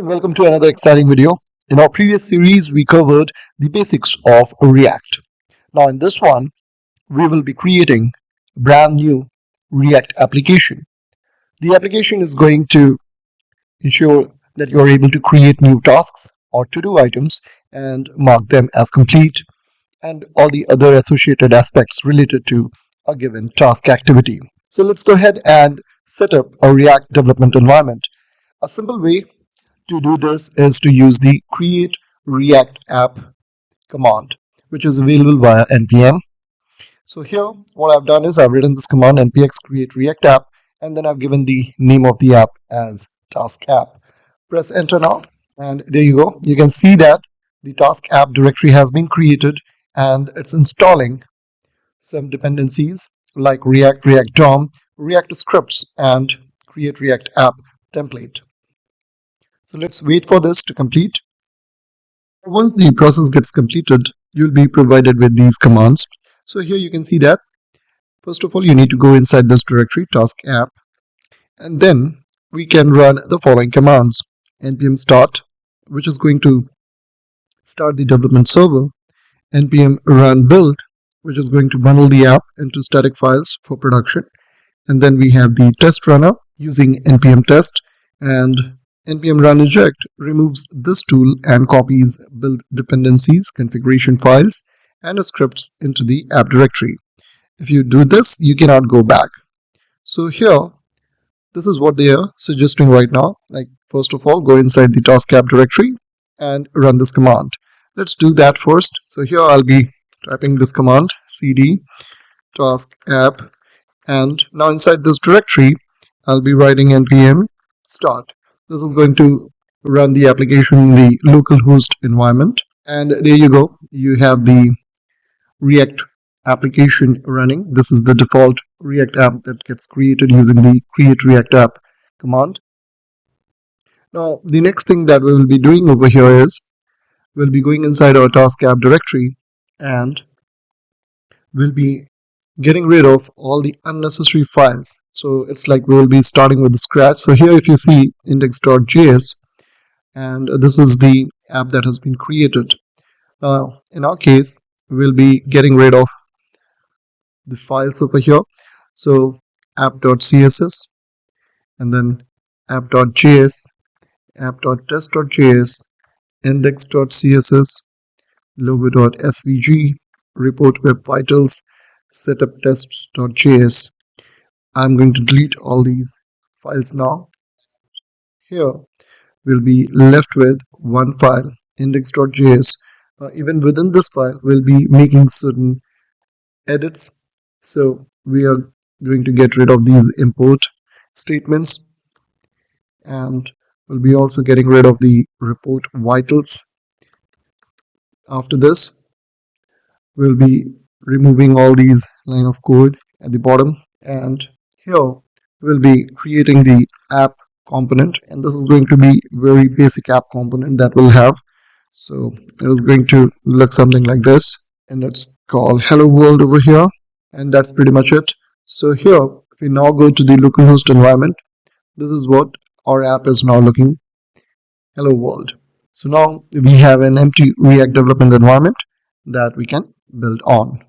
Welcome to another exciting video. In our previous series, we covered the basics of React. Now in this one, we will be creating a brand new React application. The application is going to ensure that you are able to create new tasks or to-do items and mark them as complete, and all the other associated aspects related to a given task activity. So let's go ahead and set up a React development environment. A simple way to do this is to use the create react app command, which is available via npm. So here what I've done is I've written this command npx create react app, and then I've given the name of the app as task app. Press enter now, and there you go. You can see that the task app directory has been created and it's installing some dependencies like react, react dom, react scripts, and create react app template. So let's wait for this to complete. Once the process gets completed, you'll be provided with these commands. So here you can see that first of all you need to go inside this directory task app, and then we can run the following commands: npm start, which is going to start the development server; npm run build, which is going to bundle the app into static files for production; and then we have the test runner using npm test, and npm run eject removes this tool and copies build dependencies, configuration files, and scripts into the app directory. If you do this, you cannot go back. So here, this is what they are suggesting right now. Like, first of all, go inside the task app directory and run this command. Let's do that first. So here I'll be typing this command cd task app, and now inside this directory I'll be writing npm start. This is going to run the application in the localhost environment, and there you go. You have the React application running. This is the default React app that gets created using the create react app command. Now the next thing that we will be doing over here is we'll be going inside our task app directory and we'll be getting rid of all the unnecessary files. So it's like we will be starting with the scratch. So here if you see index.js, and this is the app that has been created. Now in our case we'll be getting rid of the files over here. So app.css, and then app.js, app.test.js, index.css, logo.svg, report web vitals, setup tests.js. I'm going to delete all these files now. Here we'll be left with one file, index.js. Even within this file we'll be making certain edits, so we are going to get rid of these import statements, and we'll be also getting rid of the report vitals. After this we'll be removing all these line of code at the bottom, and here we'll be creating the app component, and this is going to be very basic app component that we'll have. So it is going to look something like this, and it's called hello world over here, and that's pretty much it. So here if we now go to the localhost environment, this is what our app is now looking, hello world. So now we have an empty React development environment that we can build on.